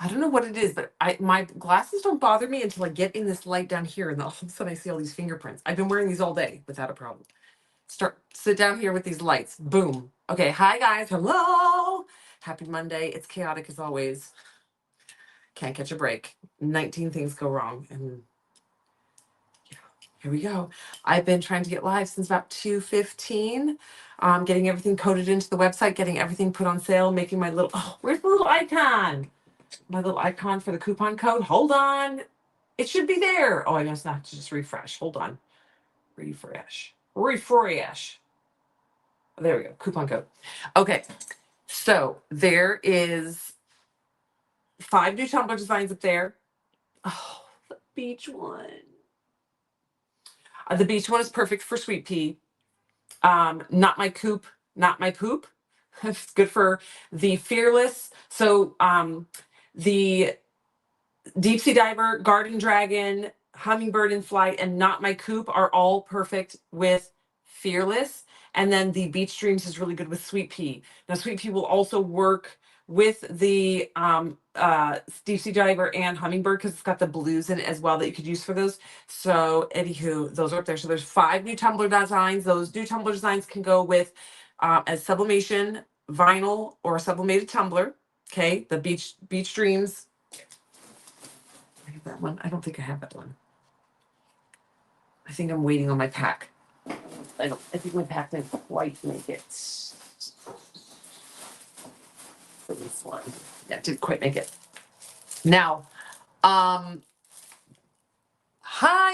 I don't know what it is, but my glasses don't bother me until I get in this light down here, and all of a sudden I see all these fingerprints. I've been wearing these all day without a problem. Sit down here with these lights. Boom. Okay, hi guys. Hello. Happy Monday. It's chaotic as always. Can't catch a break. 19 things go wrong, and here we go. I've been trying to get live since about 2:15. Getting everything coded into the website, getting everything put on sale, making my little, oh, where's the little icon? My little icon for the coupon code. Hold on. It should be there. Oh, I must have to just refresh. Hold on. Refresh. Refresh. There we go. Coupon code. Okay. So there is 5 new tumbler designs up there. Oh, the beach one. The beach one is perfect for sweet pea. Not my coop, not my poop. It's good for the fearless. So the deep sea diver, garden dragon, hummingbird in flight, and not my coop are all perfect with fearless. And then the beach dreams is really good with sweet pea. Now sweet pea will also work with the deep sea diver and hummingbird because it's got the blues in it as well that you could use for those. So anywho, those are up there. So there's 5 new tumbler designs. Those new tumbler designs can go with a sublimation vinyl or a sublimated tumbler. Okay, the beach dreams. I have that one. I don't think I have that one. I think I'm waiting on my pack. I think my pack didn't quite make it. For this one. Yeah, didn't quite make it. Now, hi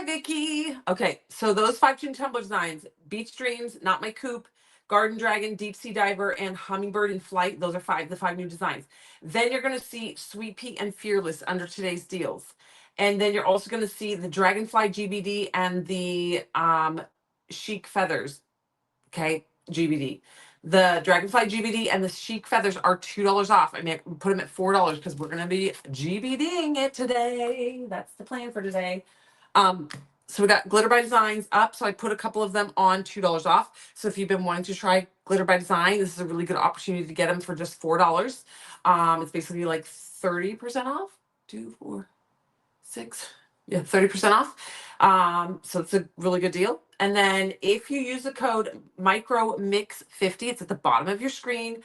Vicky. Okay, so those 5 tune tumbler designs, Beach Dreams, Not My Coop, Garden Dragon, Deep Sea Diver, and Hummingbird in Flight. Those are the 5 new designs. Then you're gonna see Sweet Pea and Fearless under today's deals. And then you're also gonna see the Dragonfly GBD and the Chic Feathers. Okay, GBD. The Dragonfly GBD and the Chic Feathers are $2 off. I mean, I put them at $4 because we're gonna be GBDing it today. That's the plan for today. So we got Glitter by Designs up. So I put a couple of them on $2 off. So if you've been wanting to try Glitter by Design, this is a really good opportunity to get them for just $4. It's basically like 30% off. 2, 4, 6. Yeah, 30% off. So it's a really good deal. And then if you use the code micromix50, it's at the bottom of your screen.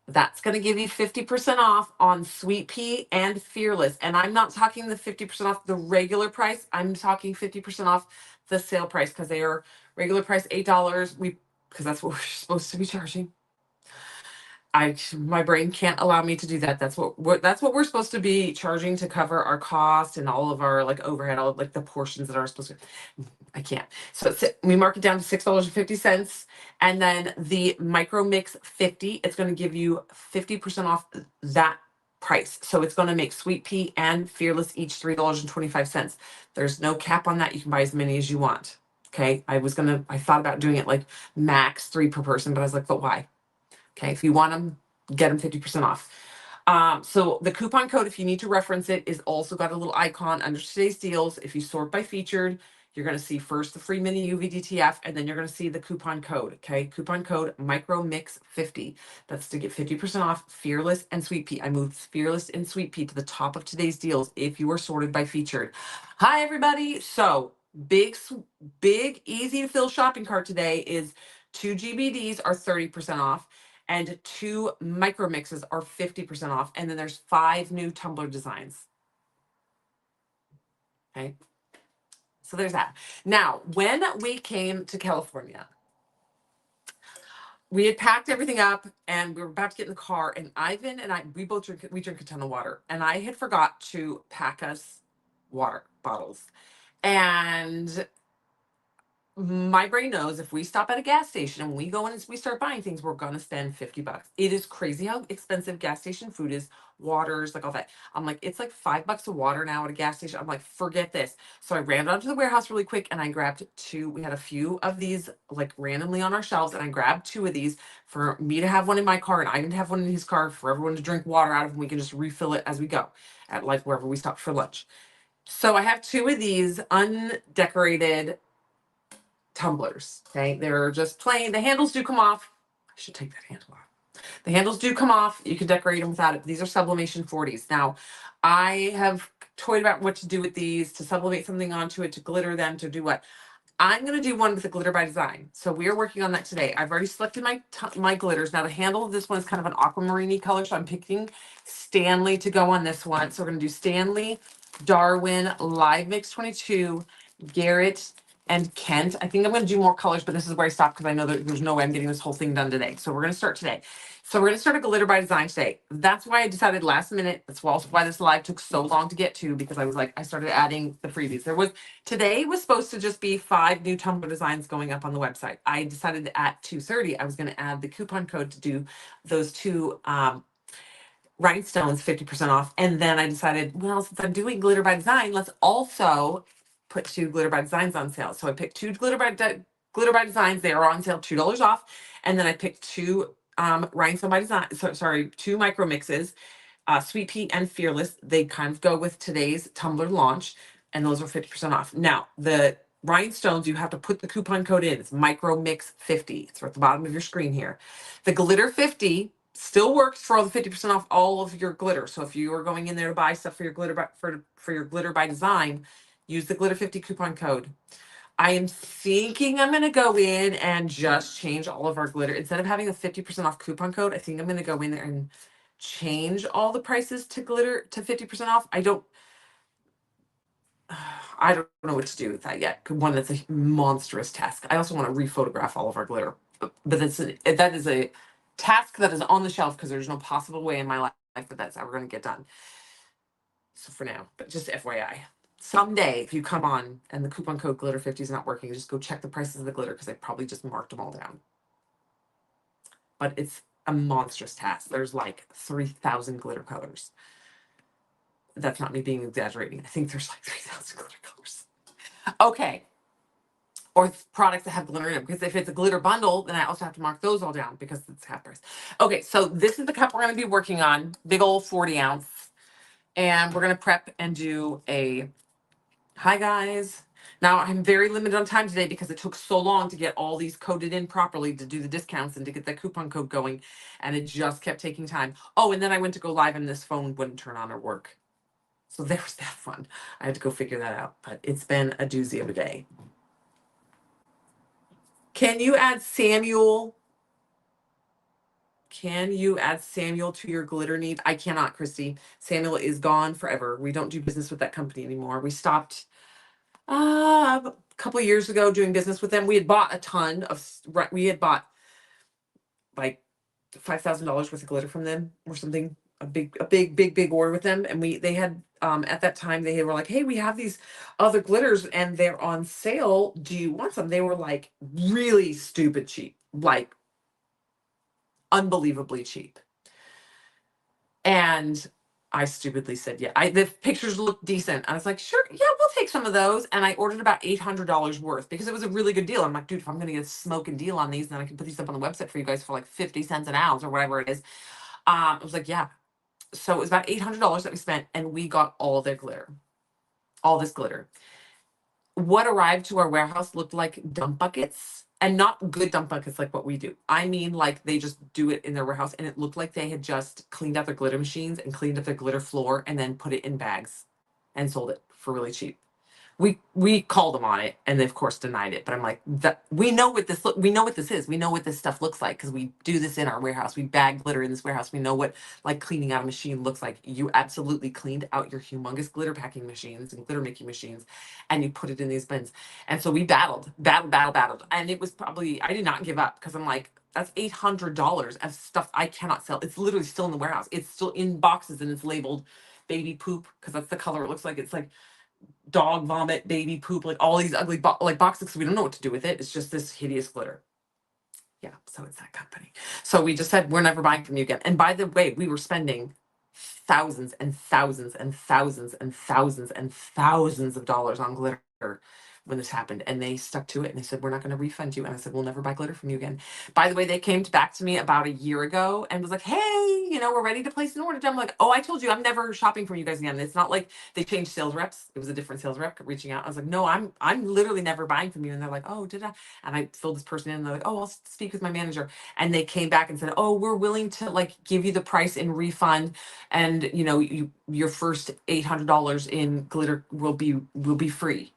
That's going to give you 50% off on Sweet Pea and Fearless. And I'm not talking the 50% off the regular price. I'm talking 50% off the sale price because they are regular price $8. Because that's what we're supposed to be charging. My brain can't allow me to do that. That's what we're supposed to be charging to cover our cost and all of our like overhead, all like the portions that are supposed to. I can't. So we mark it down to $6.50, and then the Micro Mix 50. It's going to give you 50% off that price. So it's going to make Sweet Pea and Fearless each $3.25. There's no cap on that. You can buy as many as you want. Okay. I thought about doing it like max 3 per person, but I was like, but why? Okay, if you want them, get them 50% off. So the coupon code, if you need to reference it, is also got a little icon under today's deals. If you sort by featured, you're going to see first the free mini UVDTF, and then you're going to see the coupon code. Okay, coupon code MicroMix50. That's to get 50% off Fearless and Sweet Pea. I moved Fearless and Sweet Pea to the top of today's deals if you are sorted by featured. Hi, everybody. So big, easy to fill shopping cart today is 2 GBDs are 30% off. And 2 micro mixes are 50% off. And then there's 5 new tumbler designs. Okay. So there's that. Now, when we came to California, we had packed everything up and we were about to get in the car. And Ivan and I, we drink a ton of water. And I had forgot to pack us water bottles. And my brain knows if we stop at a gas station and we go in and we start buying things, we're gonna spend $50. It is crazy how expensive gas station food is, waters, like all that. I'm like, it's like $5 a water now at a gas station. I'm like, forget this. So I ran down to the warehouse really quick and I grabbed 2. We had a few of these like randomly on our shelves, and I grabbed 2 of these for me to have one in my car and I didn't have one in his car for everyone to drink water out of, and we can just refill it as we go at like wherever we stop for lunch. So I have 2 of these undecorated tumblers. Okay, they're just plain. The handles do come off. I should take that handle off. The handles do come off. You can decorate them without it. These are sublimation 40s. Now, I have toyed about what to do with these, to sublimate something onto it, to glitter them, to do what. I'm going to do one with a glitter by design. So we are working on that today. I've already selected my glitters. Now the handle of this one is kind of an aquamarine color. So I'm picking Stanley to go on this one. So we're going to do Stanley, Darwin, Live Mix 22, Garrett, and Kent. I think I'm going to do more colors, but this is where I stop because I know that there's no way I'm getting this whole thing done today. So we're going to start today. So we're going to start a glitter by design today. That's why I decided last minute. That's also why this live took so long to get to, because I was like, I started adding the freebies. Today was supposed to just be 5 new tumbler designs going up on the website. I decided at 2:30, I was going to add the coupon code to do those 2 rhinestones 50% off. And then I decided, well, since I'm doing glitter by design, let's also put 2 glitter by designs on sale. So I picked 2 glitter by designs. They are on sale, $2 off. And then I picked 2 rhinestone by design. Sorry, 2 micro mixes, Sweet Pea and Fearless. They kind of go with today's tumbler launch, and those are 50% off. Now, the rhinestones, you have to put the coupon code in. It's micro mix 50. It's at the bottom of your screen here. The glitter 50 still works for all the 50% off all of your glitter. So if you are going in there to buy stuff for your glitter for your glitter by design, use the glitter 50 coupon code. I am thinking I'm going to go in and just change all of our glitter. Instead of having a 50% off coupon code, I think I'm going to go in there and change all the prices to glitter to 50% off. I don't know what to do with that yet. One, that's a monstrous task. I also want to rephotograph all of our glitter, but that is a task that is on the shelf because there's no possible way in my life that that's ever going to get done. So for now, but just FYI, someday if you come on and the coupon code glitter 50 is not working, just go check the prices of the glitter because I probably just marked them all down. But it's a monstrous task. There's like 3,000 glitter colors. That's not me being exaggerating. I think there's like 3,000 glitter colors. Okay. Or products that have glitter in them. Because if it's a glitter bundle, then I also have to mark those all down because it's half price. Okay, so this is the cup we're going to be working on. Big old 40 ounce. And we're going to prep and do a, hi guys. Now I'm very limited on time today because it took so long to get all these coded in properly to do the discounts and to get that coupon code going. And it just kept taking time. Oh, and then I went to go live and this phone wouldn't turn on or work. So there was that fun. I had to go figure that out, but it's been a doozy of a day. Can you add Samuel? Can you add Samuel to your glitter need? I cannot, Christy. Samuel is gone forever. We don't do business with that company anymore. We stopped a couple of years ago doing business with them. We had bought a ton of, we had bought like $5,000 worth of glitter from them or something, a big order with them. And they had, at that time they were like, hey, we have these other glitters and they're on sale. Do you want some? They were like really stupid cheap, like unbelievably cheap. And I stupidly said, yeah, the pictures look decent. I was like, sure, yeah, we'll take some of those. And I ordered about $800 worth because it was a really good deal. I'm like, dude, if I'm going to get a smoking deal on these, then I can put these up on the website for you guys for like 50 cents an ounce or whatever it is. I was like, yeah. So it was about $800 that we spent and we got all their glitter, all this glitter. What arrived to our warehouse looked like dump buckets, and not good dump buckets like what we do. I mean, like they just do it in their warehouse and it looked like they had just cleaned out their glitter machines and cleaned up their glitter floor and then put it in bags and sold it for really cheap. We called them on it and they of course denied it, but I'm like, we know what this we know what this is. We know what this stuff looks like because we do this in our warehouse. We bag glitter in this warehouse. We know what like cleaning out a machine looks like. You absolutely cleaned out your humongous glitter packing machines and glitter making machines and you put it in these bins. And so we battled. And it was probably, I did not give up because I'm like, that's $800 of stuff I cannot sell. It's literally still in the warehouse. It's still in boxes and it's labeled baby poop because that's the color it looks like. It's like dog vomit, baby poop, like all these ugly like boxes. So we don't know what to do with it. It's just this hideous glitter. Yeah, so it's that company. So we just said we're never buying from you again. And by the way, we were spending thousands and thousands and thousands and thousands and thousands of dollars on glitter when this happened, and they stuck to it, and they said, we're not going to refund you. And I said, we'll never buy glitter from you again. By the way, they came back to me about a year ago and was like, hey, we're ready to place an order. I'm like, oh, I told you I'm never shopping from you guys again. It's not like they changed sales reps. It was a different sales rep reaching out. I was like, no, I'm literally never buying from you. And they're like, oh, did I? And I filled this person in, and they're like, oh, I'll speak with my manager. And they came back and said, oh, we're willing to like give you the price in refund, and your first $800 in glitter will be free.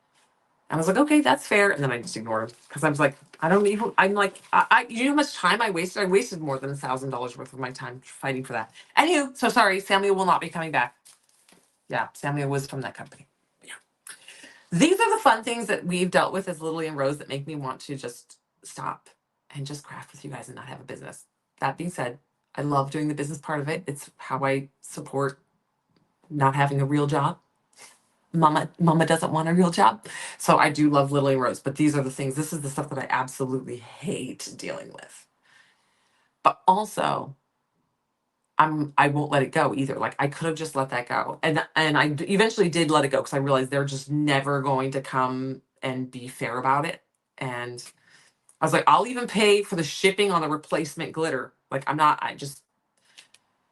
I was like, okay, that's fair. And then I just ignored him because I was like, I don't even, I'm like, you know how much time I wasted? I wasted more than $1,000 worth of my time fighting for that. Anywho, so sorry, Samuel will not be coming back. Yeah, Samuel was from that company. Yeah. These are the fun things that we've dealt with as Lily and Rose that make me want to just stop and just craft with you guys and not have a business. That being said, I love doing the business part of it. It's how I support not having a real job. Mama doesn't want a real job. So I do love Lily and Rose, but these are the things, this is the stuff that I absolutely hate dealing with. But also, I won't let it go either. Like I could have just let that go. And I eventually did let it go because I realized they're just never going to come and be fair about it. And I was like, I'll even pay for the shipping on the replacement glitter. Like I just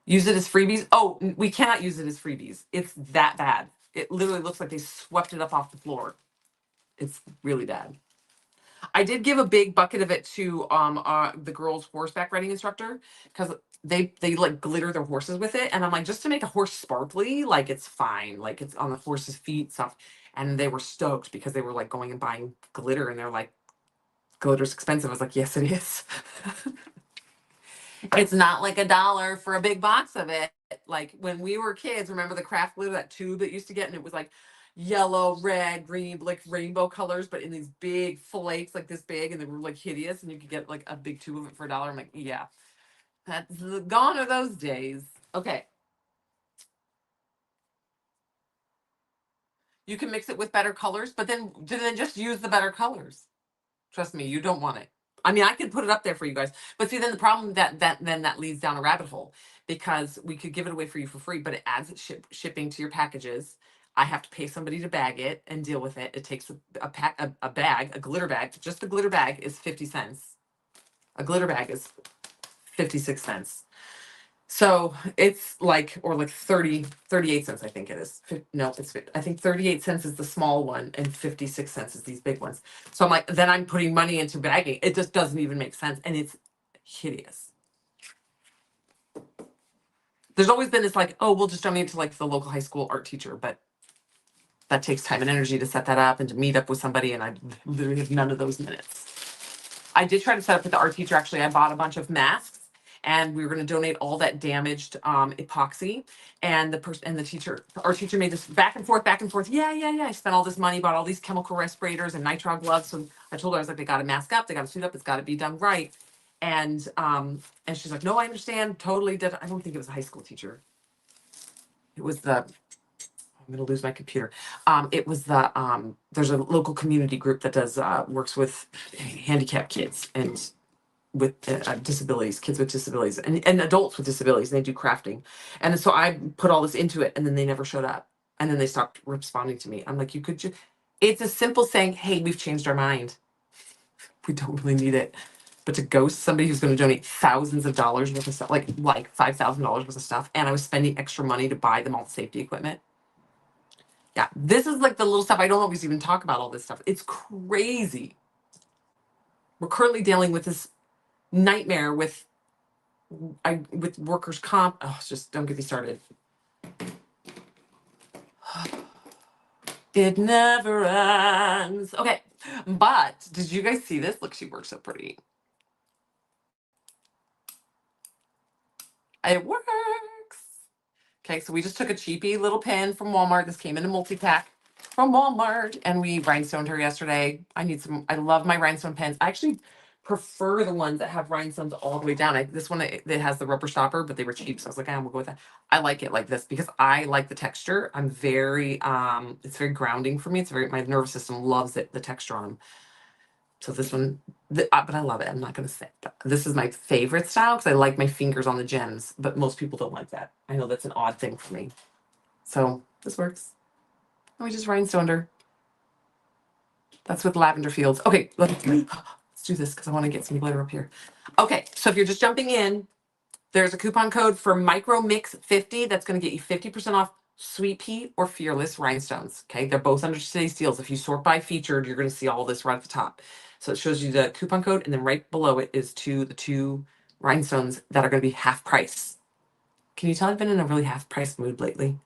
use it as freebies. Oh, we cannot use it as freebies. It's that bad. It literally looks like they swept it up off the floor. It's really bad. I did give a big bucket of it to the girls' horseback riding instructor because they like glitter their horses with it, and I'm like, just to make a horse sparkly, like it's fine, like it's on the horse's feet stuff. And they were stoked because they were like going and buying glitter, and they're like, glitter's expensive. I was like, yes, it is. It's not like $1 for a big box of it. Like when we were kids, remember the craft glitter, that tube that used to get, and it was like yellow, red, green, like rainbow colors, but in these big flakes, like this big, and they were like hideous, and you could get like a big tube of it for $1. I'm like, yeah, that's gone are those days. Okay. You can mix it with better colors, but then just use the better colors. Trust me, you don't want it. I mean, I could put it up there for you guys, but see, then the problem that leads down a rabbit hole, because we could give it away for you for free, but it adds shipping to your packages. I have to pay somebody to bag it and deal with it. It takes a bag, a glitter bag. Just the glitter bag is 50 cents. A glitter bag is 56 cents. So it's like, or like 38 cents, I think it is. No, I think 38 cents is the small one and 56 cents is these big ones. So I'm like, then I'm putting money into bagging. It just doesn't even make sense. And it's hideous. There's always been this like, oh, we'll just donate to like the local high school art teacher, but that takes time and energy to set that up and to meet up with somebody. And I literally have none of those minutes. I did try to set up with the art teacher. Actually, I bought a bunch of masks, and we were going to donate all that damaged epoxy. And our teacher made this back and forth, back and forth. Yeah. I spent all this money, bought all these chemical respirators and nitrile gloves. So I told her, I was like, they got to mask up, they got to suit up, it's got to be done right. And she's like, no, I understand, totally. I don't think it was a high school teacher. It was I'm gonna lose my computer. It was there's a local community group that does works with handicapped kids and with disabilities, kids with disabilities, and adults with disabilities. And they do crafting, and so I put all this into it, and then they never showed up, and then they stopped responding to me. I'm like, you could just. It's a simple saying, hey, we've changed our mind. We don't really need it. But to ghost somebody who's going to donate thousands of dollars worth of stuff, like $5,000 worth of stuff, and I was spending extra money to buy them all the safety equipment. Yeah, this is like the little stuff I don't always even talk about. All this stuff, it's crazy. We're currently dealing with this nightmare with workers' comp. Oh, just don't get me started. It never ends. Okay, but did you guys see this? Look, she works so pretty. It works. Okay, so we just took a cheapy little pen from Walmart. This came in a multi-pack from Walmart, and we rhinestoned her yesterday. I love my rhinestone pens. I actually prefer the ones that have rhinestones all the way down. This one, it has the rubber stopper, but they were cheap, so I was like, we'll go with that. I like it like this because I like the texture. I'm very, it's very grounding for me. My nervous system loves it, the texture on them. So this one, but I love it. I'm not going to say this is my favorite style because I like my fingers on the gems, but most people don't like that. I know that's an odd thing for me. So this works. And we just rhinestoned her. That's with Lavender Fields. Okay, let's do this because I want to get some glitter up here. Okay, so if you're just jumping in, there's a coupon code for Micro Mix 50 that's going to get you 50% off Sweet Pea or Fearless Rhinestones. Okay, they're both under today's deals. If you sort by featured, you're going to see all this right at the top. So it shows you the coupon code, and then right below it is the two rhinestones that are going to be half price. Can you tell I've been in a really half price mood lately?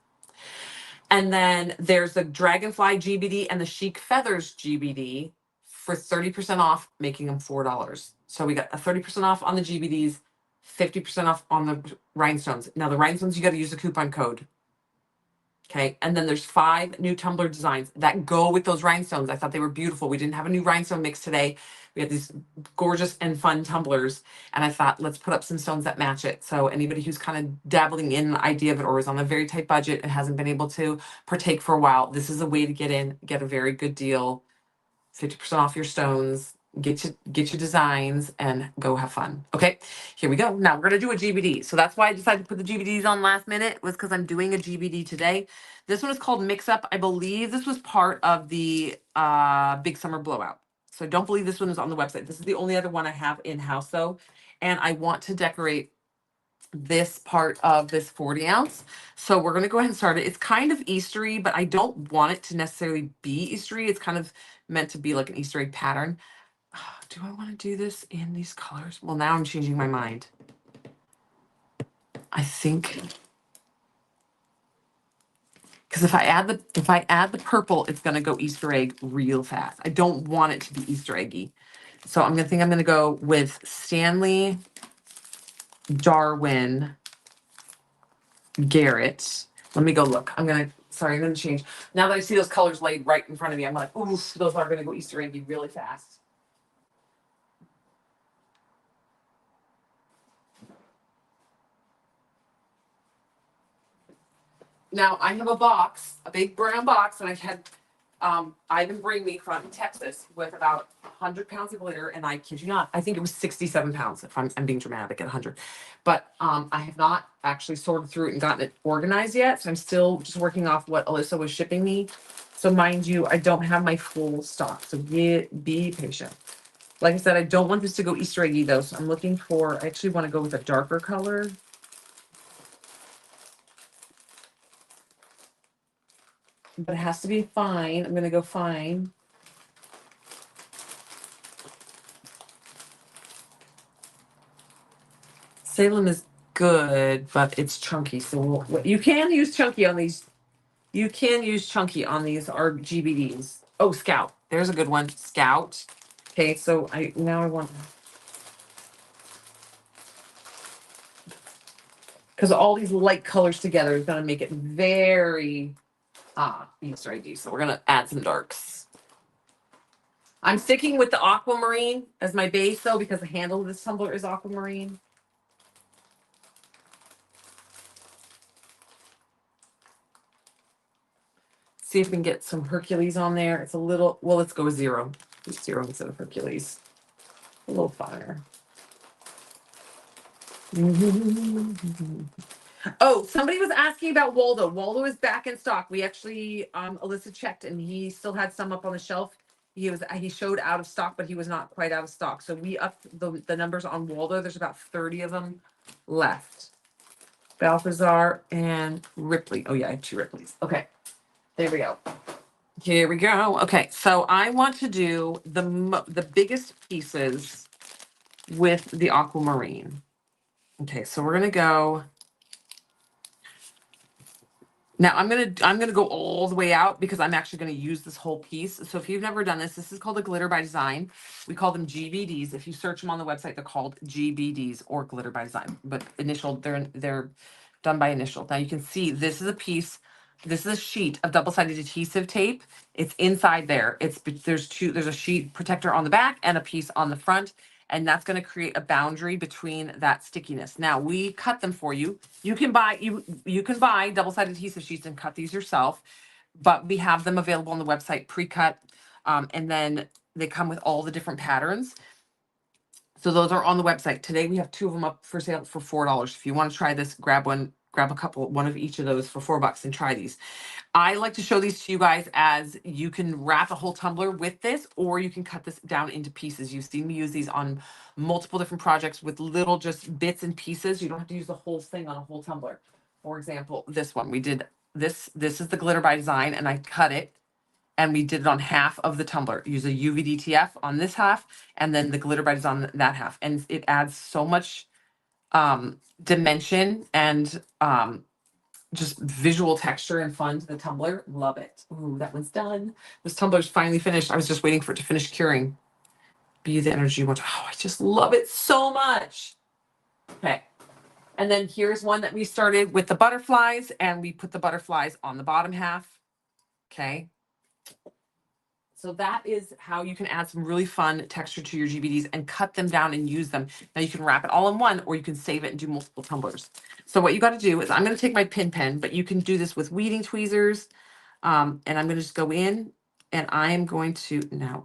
And then there's the Dragonfly GBD and the Chic Feathers GBD for 30% off, making them $4. So we got a 30% off on the GBDs, 50% off on the rhinestones. Now the rhinestones, you got to use the coupon code. Okay. And then there's 5 new tumbler designs that go with those rhinestones. I thought they were beautiful. We didn't have a new rhinestone mix today. We had these gorgeous and fun tumblers. And I thought, let's put up some stones that match it. So anybody who's kind of dabbling in the idea of it or is on a very tight budget and hasn't been able to partake for a while, this is a way to get in, get a very good deal, 50% off your stones, get your designs, and go have fun. Okay, here we go. Now we're gonna do a GBD. So that's why I decided to put the GBDs on last minute, was because I'm doing a GBD today. This one is called Mix Up. I believe this was part of the Big Summer Blowout. So I don't believe this one is on the website. This is the only other one I have in-house though. And I want to decorate this part of this 40 ounce. So we're going to go ahead and start it. It's kind of Eastery, but I don't want it to necessarily be Eastery. It's kind of meant to be like an Easter egg pattern. Do I want to do this in these colors? Well, now I'm changing my mind. I think because if I add the purple, it's going to go Easter egg real fast. I don't want it to be Easter eggy. So I'm going to go with Stanley, Darwin, Garrett. Let me go look. I'm going to change. Now that I see those colors laid right in front of me, I'm like, ooh, those are going to go Easter eggy really fast. Now I have a box, a big brown box, and I've had Ivan bring me from Texas with about 100 pounds of glitter, and I kid you not, I think it was 67 pounds if I'm being dramatic at 100. But I have not actually sorted through it and gotten it organized yet, so I'm still just working off what Alyssa was shipping me. So mind you, I don't have my full stock, so be patient. Like I said, I don't want this to go Easter eggy though, so I'm looking for, I actually want to go with a darker color. But it has to be fine. I'm going to go fine. Salem is good, but it's chunky. So you can use chunky on these. You can use chunky on these are GBDs. Oh, Scout. There's a good one. Scout. Okay, so I want, because all these light colors together is going to make it very Easter eggy. So we're going to add some darks. I'm sticking with the aquamarine as my base though, because the handle of this tumbler is aquamarine. See if we can get some Hercules on there. It's a little, well, let's go with 0. 0 instead of Hercules. A little fire. Oh, somebody was asking about Waldo. Waldo is back in stock. We actually, Alyssa checked and he still had some up on the shelf. He showed out of stock, but he was not quite out of stock. So we upped the numbers on Waldo. There's about 30 of them left. Balthazar and Ripley. Oh yeah, I have 2 Ripleys. Okay, there we go. Here we go. Okay, so I want to do the biggest pieces with the aquamarine. Okay, so we're gonna go. Now I'm gonna go all the way out because I'm actually gonna use this whole piece. So if you've never done this, this is called a glitter by design. We call them GBDs. If you search them on the website, they're called GBDs or glitter by design. But they're done by initial. Now you can see this is a piece. This is a sheet of double-sided adhesive tape. It's inside there. There's a sheet protector on the back and a piece on the front, and that's going to create a boundary between that stickiness. Now we cut them for you. You can buy double-sided adhesive sheets and cut these yourself, but we have them available on the website pre-cut, and then they come with all the different patterns. So those are on the website. Today we have 2 of them up for sale for $4. If you want to try this, grab one. grab a couple, one of each of those for $4 and try these. I like to show these to you guys as you can wrap a whole tumbler with this, or you can cut this down into pieces. You've seen me use these on multiple different projects with little just bits and pieces. You don't have to use the whole thing on a whole tumbler. For example, this one, we did this. This is the glitter by design, and I cut it and we did it on half of the tumbler. Use a UVDTF on this half, and then the glitter by design on that half. And it adds so much dimension and just visual texture and fun to the tumbler. Love it. Ooh, that one's done. This tumbler's finally finished. I was just waiting for it to finish curing. Be the energy you want. Oh, I just love it so much. Okay. And then here's one that we started with the butterflies, and we put the butterflies on the bottom half. Okay. So that is how you can add some really fun texture to your GBDs and cut them down and use them. Now you can wrap it all in one, or you can save it and do multiple tumblers. So what you got to do is, I'm going to take my pin pen, but you can do this with weeding tweezers. And I'm going to just go in, and I am going to now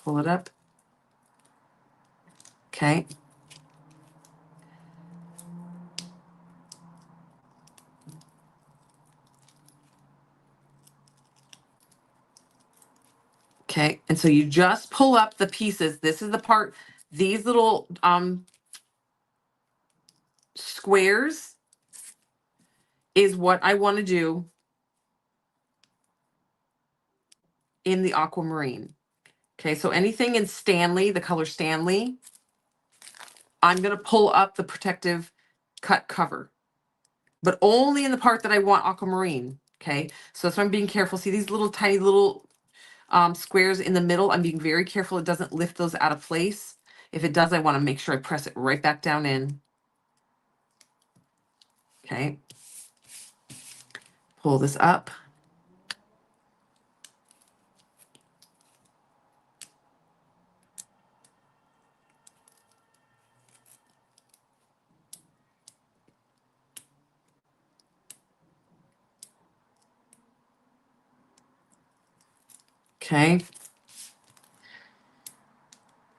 pull it up. Okay. Okay. And so you just pull up the pieces. This is the part, these little squares is what I want to do in the aquamarine. Okay. So anything in Stanley, the color Stanley, I'm going to pull up the protective cut cover, but only in the part that I want aquamarine. Okay. So that's why I'm being careful. See these little tiny little squares in the middle. I'm being very careful it doesn't lift those out of place. If it does, I want to make sure I press it right back down in. Okay. Pull this up. Okay.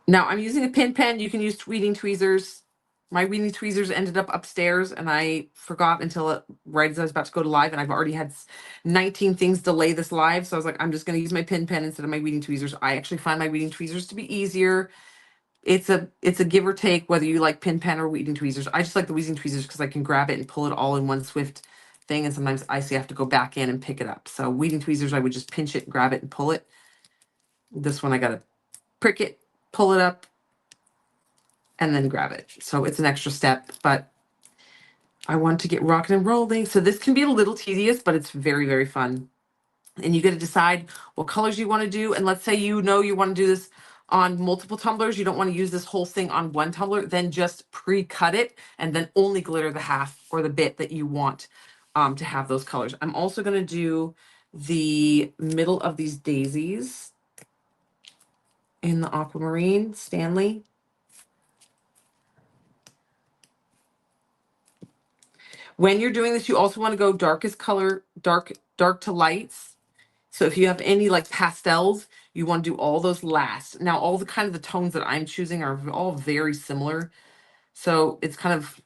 Now I'm using a pin pen. You can use weeding tweezers. My weeding tweezers ended up upstairs, and I forgot until right as I was about to go to live, and I've already had 19 things delay this live. So I was like, I'm just going to use my pin pen instead of my weeding tweezers. I actually find my weeding tweezers to be easier. It's a give or take whether you like pin pen or weeding tweezers. I just like the weeding tweezers because I can grab it and pull it all in one swift thing, and sometimes I see I have to go back in and pick it up. So weeding tweezers, I would just pinch it, grab it, and pull it. This one I got to prick it, pull it up, and then grab it. So it's an extra step, but I want to get rocking and rolling. So this can be a little tedious, but it's very, very fun. And you get to decide what colors you want to do. And let's say you know you want to do this on multiple tumblers. You don't want to use this whole thing on one tumbler. Then just pre-cut it and then only glitter the half or the bit that you want to have those colors. I'm also going to do the middle of these daisies in the aquamarine, Stanley. When you're doing this, you also want to go darkest color, dark to lights. So if you have any like pastels, you want to do all those last. Now, all the kind of the tones that I'm choosing are all very similar. So it's kind of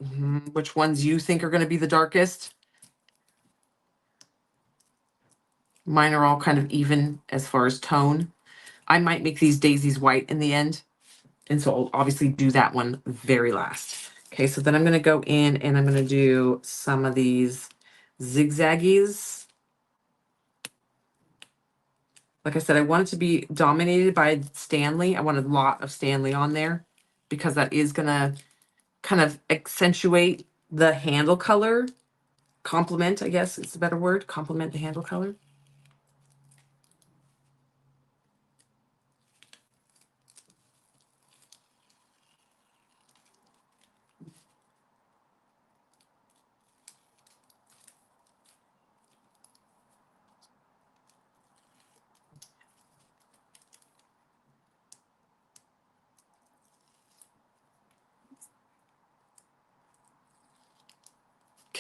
which ones you think are going to be the darkest. Mine are all kind of even as far as tone. I might make these daisies white in the end. And so I'll obviously do that one very last. Okay, so then I'm going to go in and I'm going to do some of these zigzaggies. Like I said, I want it to be dominated by Stanley. I want a lot of Stanley on there because that is going to kind of accentuate the handle color. Complement, I guess is a better word. Complement the handle color.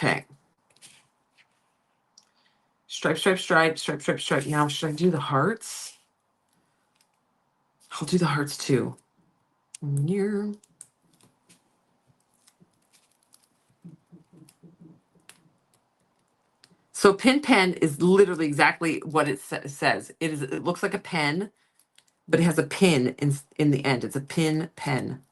Okay. Stripe, stripe, stripe, stripe, stripe, stripe. Now, should I do the hearts? I'll do the hearts too. Here. So pin pen is literally exactly what it says. It looks like a pen, but it has a pin in the end. It's a pin pen.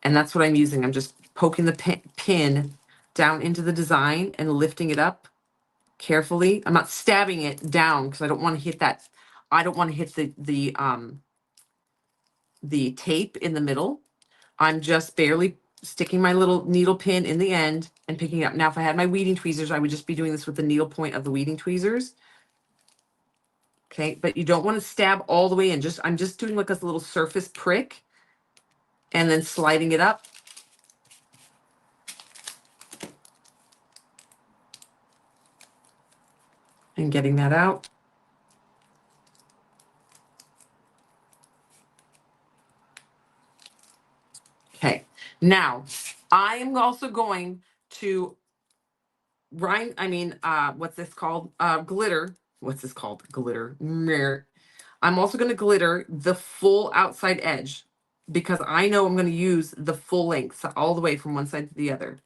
And that's what I'm using. I'm just poking the pin down into the design and lifting it up carefully. I'm not stabbing it down because I don't want to hit that. I don't want to hit the tape in the middle. I'm just barely sticking my little needle pin in the end and picking it up. Now, if I had my weeding tweezers, I would just be doing this with the needle point of the weeding tweezers. Okay, but you don't want to stab all the way in. I'm just doing like a little surface prick and then sliding it up. And getting that out. Okay, now I am also going to what's this called? Glitter. What's this called? Glitter. I'm also going to glitter the full outside edge because I know I'm going to use the full length, so all the way from one side to the other.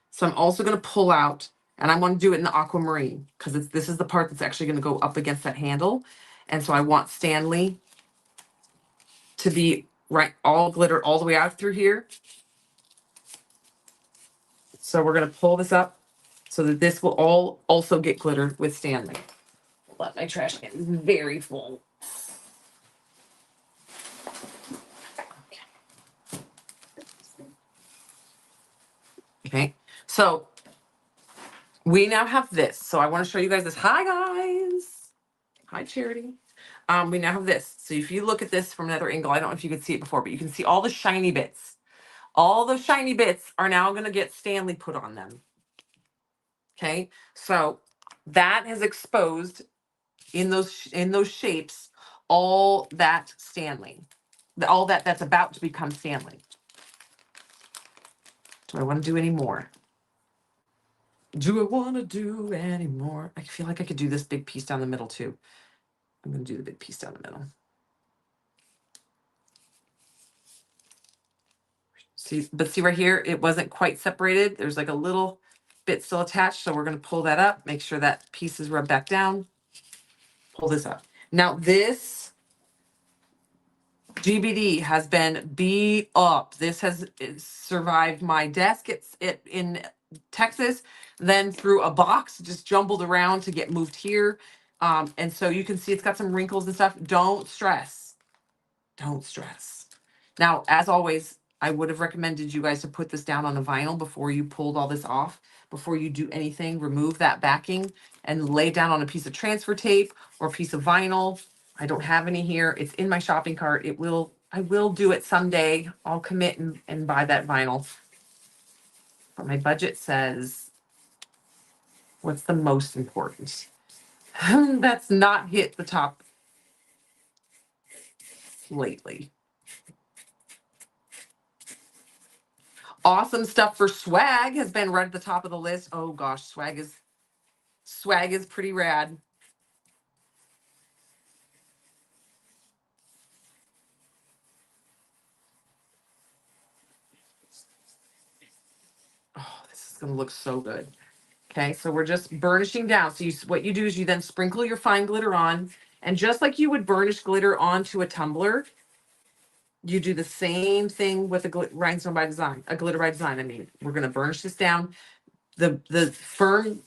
So I'm also going to pull out, and I want to do it in the aquamarine because this is the part that's actually going to go up against that handle. And so I want Stanley to be all glitter all the way out through here. So we're going to pull this up so that this will all also get glittered with Stanley. But my trash can is very full. Okay, so we now have this. So I want to show you guys this. Hi guys. Hi Charity. We now have this. So if you look at this from another angle, I don't know if you could see it before, but you can see all the shiny bits. All those shiny bits are now going to get Stanley put on them. Okay, so that has exposed in those shapes all that Stanley, all that's about to become Stanley. Do I want to do any more? Do I want to do any more? I feel like I could do this big piece down the middle too. I'm going to do the big piece down the middle. See right here, it wasn't quite separated. There's like a little bit still attached. So we're going to pull that up, make sure that piece is rubbed back down. Pull this up. Now this GBD has been beat up. This has survived my desk. It's in Texas, then through a box, just jumbled around to get moved here. And so you can see it's got some wrinkles and stuff. Don't stress. Don't stress. Now, as always, I would have recommended you guys to put this down on a vinyl before you pulled all this off. Before you do anything, remove that backing and lay down on a piece of transfer tape or a piece of vinyl. I don't have any here. It's in my shopping cart. I will do it someday. I'll commit and buy that vinyl. But my budget says, what's the most important? That's not hit the top lately. Awesome stuff for swag has been right at the top of the list. Oh gosh, swag is pretty rad. Oh, this is gonna look so good. Okay, so we're just burnishing down. So what you do is you then sprinkle your fine glitter on, and just like you would burnish glitter onto a tumbler, you do the same thing with a rhinestone by design, a glitter by design. I mean, we're gonna burnish this down. The firm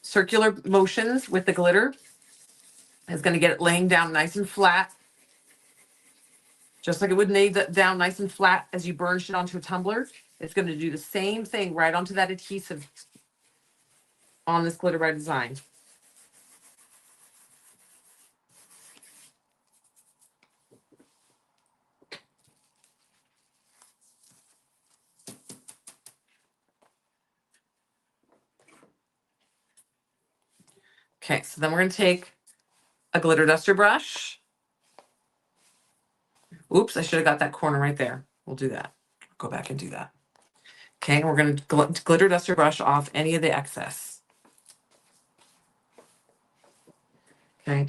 circular motions with the glitter is gonna get it laying down nice and flat. Just like it would lay down nice and flat as you burnish it onto a tumbler, it's going to do the same thing right onto that adhesive on this glitter by design. Okay, so then we're going to take a glitter duster brush. Oops, I should have got that corner right there. We'll do that. Go back and do that. Okay, we're going to glitter duster brush off any of the excess. Okay.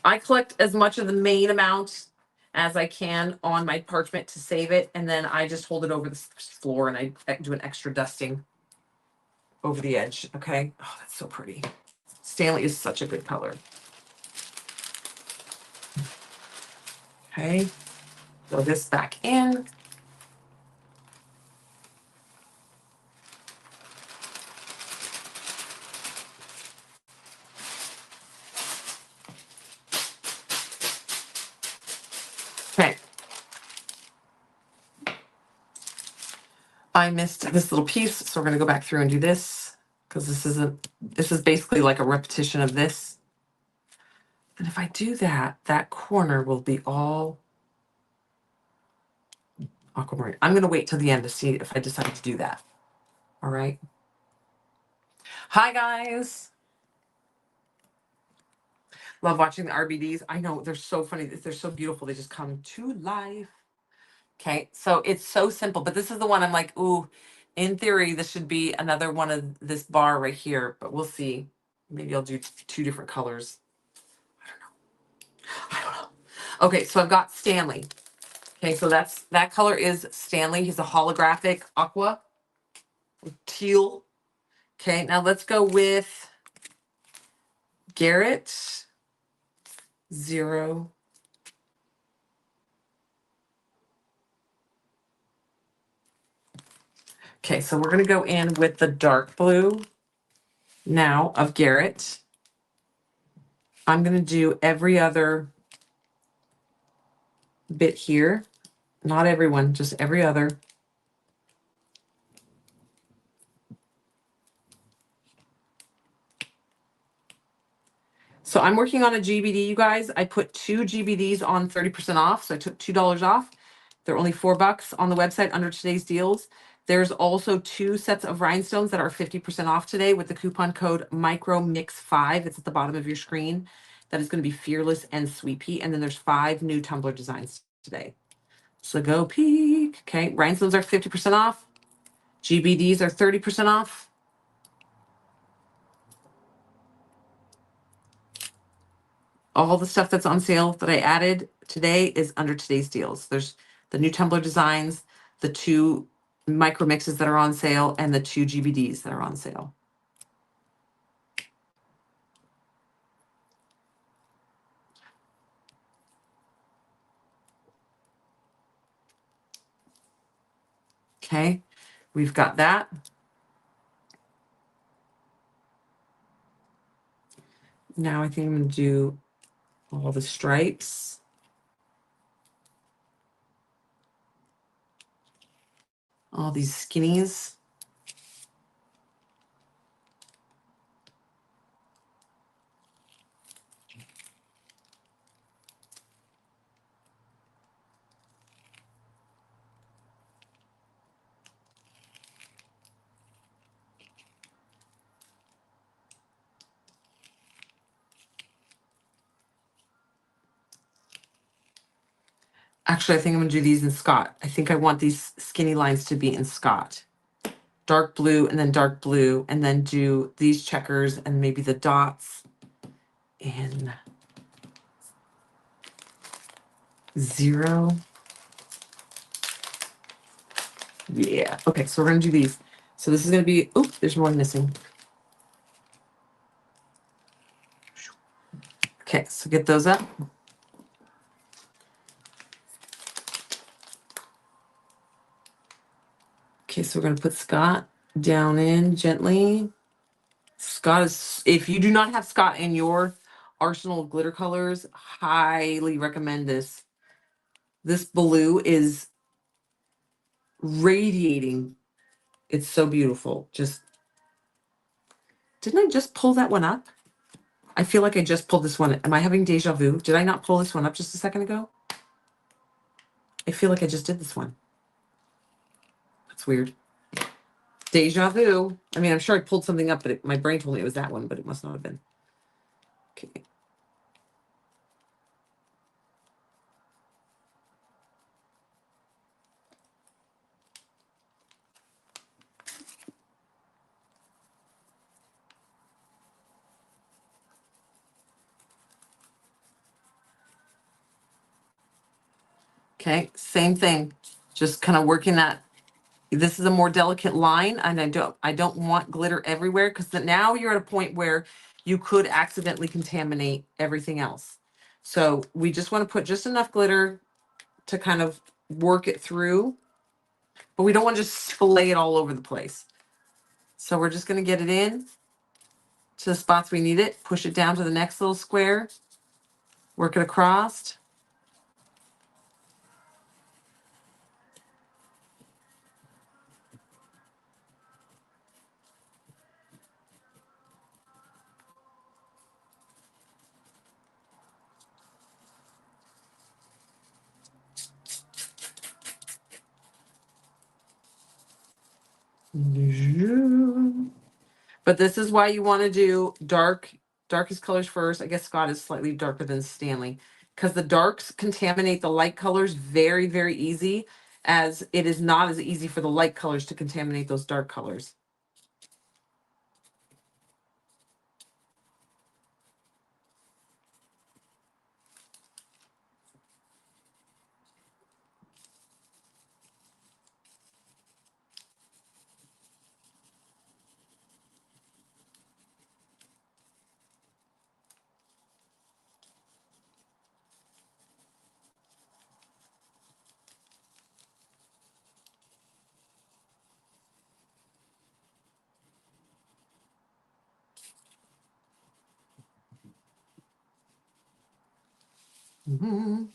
I collect as much of the main amount as I can on my parchment to save it. And then I just hold it over the floor and I do an extra dusting over the edge. Okay. Oh, that's so pretty. Stanley is such a good color. Okay. Throw this back in. Okay. I missed this little piece, so we're going to go back through and do this because this is basically like a repetition of this. And if I do that, that corner will be all aquamarine. I'm going to wait till the end to see if I decide to do that. All right. Hi, guys. Love watching the RBDs. I know they're so funny. They're so beautiful. They just come to life. Okay, so it's so simple, but this is the one I'm like, ooh, in theory, this should be another one of this bar right here, but we'll see. Maybe I'll do two different colors. I don't know. Okay, so I've got Stanley. Okay, so that color is Stanley. He's a holographic aqua teal. Okay, now let's go with Garrett 0. Okay, so we're gonna go in with the dark blue now of Garrett. I'm gonna do every other bit here. Not everyone, just every other. So I'm working on a GBD, you guys. I put 2 GBDs on 30% off. So I took $2 off. They're only $4 on the website under today's deals. There's also 2 sets of rhinestones that are 50% off today with the coupon code MICROMIX5. It's at the bottom of your screen. That is going to be Fearless and Sweet Pea. And then there's 5 new tumbler designs today. So go peek. Okay, rhinestones are 50% off. GBDs are 30% off. All the stuff that's on sale that I added today is under today's deals. There's the new tumbler designs, the 2 micro mixes that are on sale, and the 2 GBDs that are on sale. Okay, we've got that. Now I think I'm going to do all the stripes. All these skinnies. Actually, I think I'm going to do these in Scott. I think I want these skinny lines to be in Scott. Dark blue and then do these checkers and maybe the dots in 0. Yeah. Okay, so we're going to do these. So this is going to be, oh, there's one missing. Okay, so get those up. Okay, so we're going to put Scott down in gently. Scott is, if you do not have Scott in your arsenal of glitter colors, highly recommend this. This blue is radiating. It's so beautiful. Didn't I just pull that one up? I feel like I just pulled this one. Am I having deja vu? Did I not pull this one up just a second ago? I feel like I just did this one. That's weird. Deja vu. I mean, I'm sure I pulled something up, but my brain told me it was that one, but it must not have been. Okay. Okay, same thing. Just kind of working that. This is a more delicate line, and I don't want glitter everywhere, because now you're at a point where you could accidentally contaminate everything else. So we just want to put just enough glitter to kind of work it through, but we don't want to just splay it all over the place. So we're just going to get it in to the spots we need it, push it down to the next little square, work it across. But this is why you want to do darkest colors first. I guess Scott is slightly darker than Stanley, because the darks contaminate the light colors very, very easy, as it is not as easy for the light colors to contaminate those dark colors. Mhm.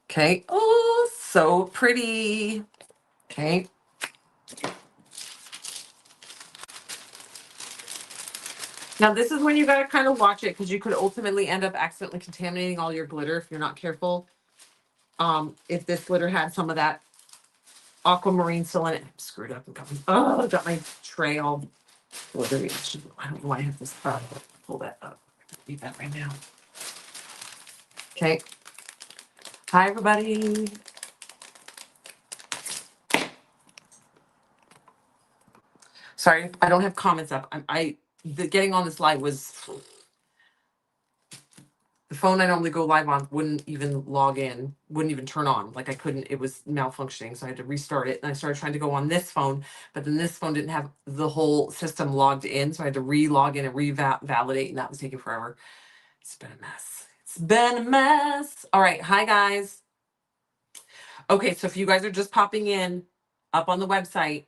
Okay. Oh, so pretty. Okay. Now this is when you gotta kind of watch it, because you could ultimately end up accidentally contaminating all your glitter if you're not careful. If this glitter had some of that aquamarine still in it, I'm screwed up and I got my tray all glittery. I don't know why I have this. Pull that up. Leave that right now. Okay. Hi everybody. Sorry, I don't have comments up. Getting on this live was, the phone I normally go live on wouldn't even log in, wouldn't even turn on. Like I couldn't, it was malfunctioning. So I had to restart it. And I started trying to go on this phone, but then this phone didn't have the whole system logged in. So I had to re-log in and revalidate, and that was taking forever. It's been a mess. It's been a mess. All right. Hi guys. Okay. So if you guys are just popping in, up on the website,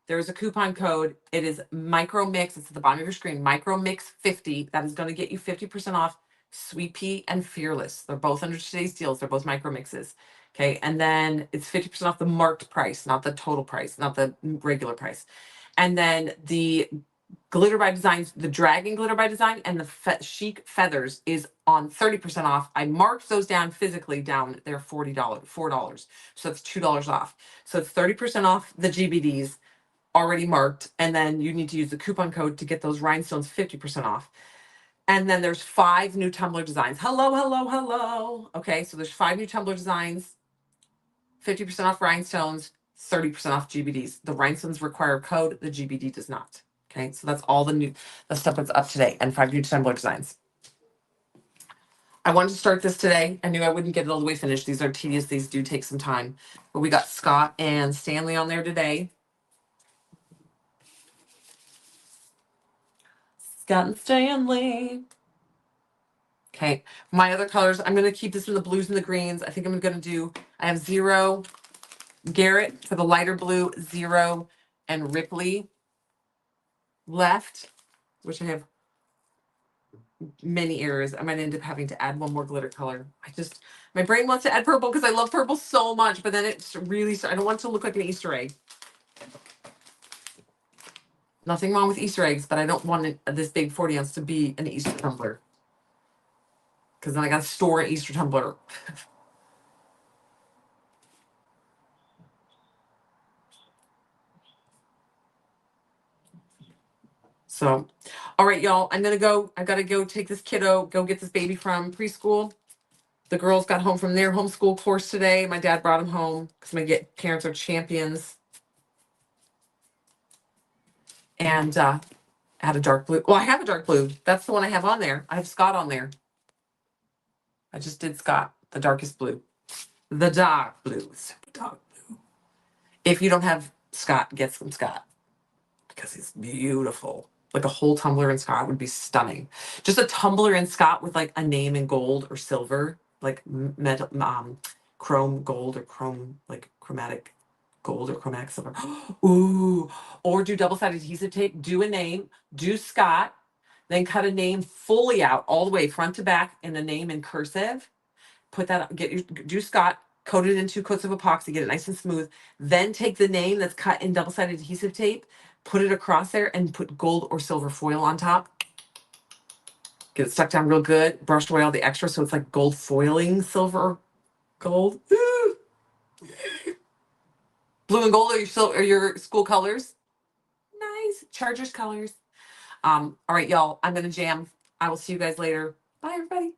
there's a coupon code. It is micromix. It's at the bottom of your screen. Micromix 50. That is going to get you 50% off Sweet Pea and Fearless. They're both under today's deals. They're both micro mixes. Okay. And then it's 50% off the marked price, not the total price, not the regular price. And then the Glitter by Designs, the Dragon Glitter by Design, and the Chic Feathers is on 30% off. I marked those down physically down. They're $4. So it's $2 off. So it's 30% off the GBDs already marked. And then you need to use the coupon code to get those rhinestones 50% off. And then there's 5 new tumbler designs. Hello, hello, hello. Okay, so there's 5 new tumbler designs, 50% off rhinestones, 30% off GBDs. The rhinestones require a code, the GBD does not. Okay, so that's all the stuff that's up today, and 5 new tumbler designs. I wanted to start this today. I knew I wouldn't get it all the way finished. These are tedious. These do take some time. But we got Scott and Stanley on there today. Scott and Stanley. Okay, my other colors, I'm going to keep this in the blues and the greens. I think I'm going to do, I have 0, Garrett for the lighter blue, 0, and Ripley left, which I have many errors. I might end up having to add one more glitter color. My brain wants to add purple because I love purple so much, but then it's really, I don't want it to look like an Easter egg. Nothing wrong with Easter eggs, but I don't want this big 40 ounce to be an Easter tumbler, because then I got to store an Easter tumbler. So, all right, y'all, I'm gonna go. I gotta go take this kiddo, go get this baby from preschool. The girls got home from their homeschool course today. My dad brought him home because my parents are champions. And I had a dark blue. Well, I have a dark blue. That's the one I have on there. I have Scott on there. I just did Scott, the darkest blue. The dark blue. Super dark blue. If you don't have Scott, get some Scott because he's beautiful. Like a whole tumbler in Scott would be stunning. Just a tumbler in Scott with like a name in gold or silver, like metal, chrome gold or chrome, like chromatic gold or chromatic silver. Ooh, or do double-sided adhesive tape, do a name, do Scott, then cut a name fully out all the way front to back and a name in cursive. Put that, do Scott, coat it in 2 coats of epoxy, get it nice and smooth. Then take the name that's cut in double-sided adhesive tape, put it across there and put gold or silver foil on top. Get it stuck down real good, brush away all the extra so it's like gold foiling, silver or gold. Blue and gold are your school colors. Nice. Chargers colors. All right, y'all. I'm gonna jam. I will see you guys later. Bye, everybody.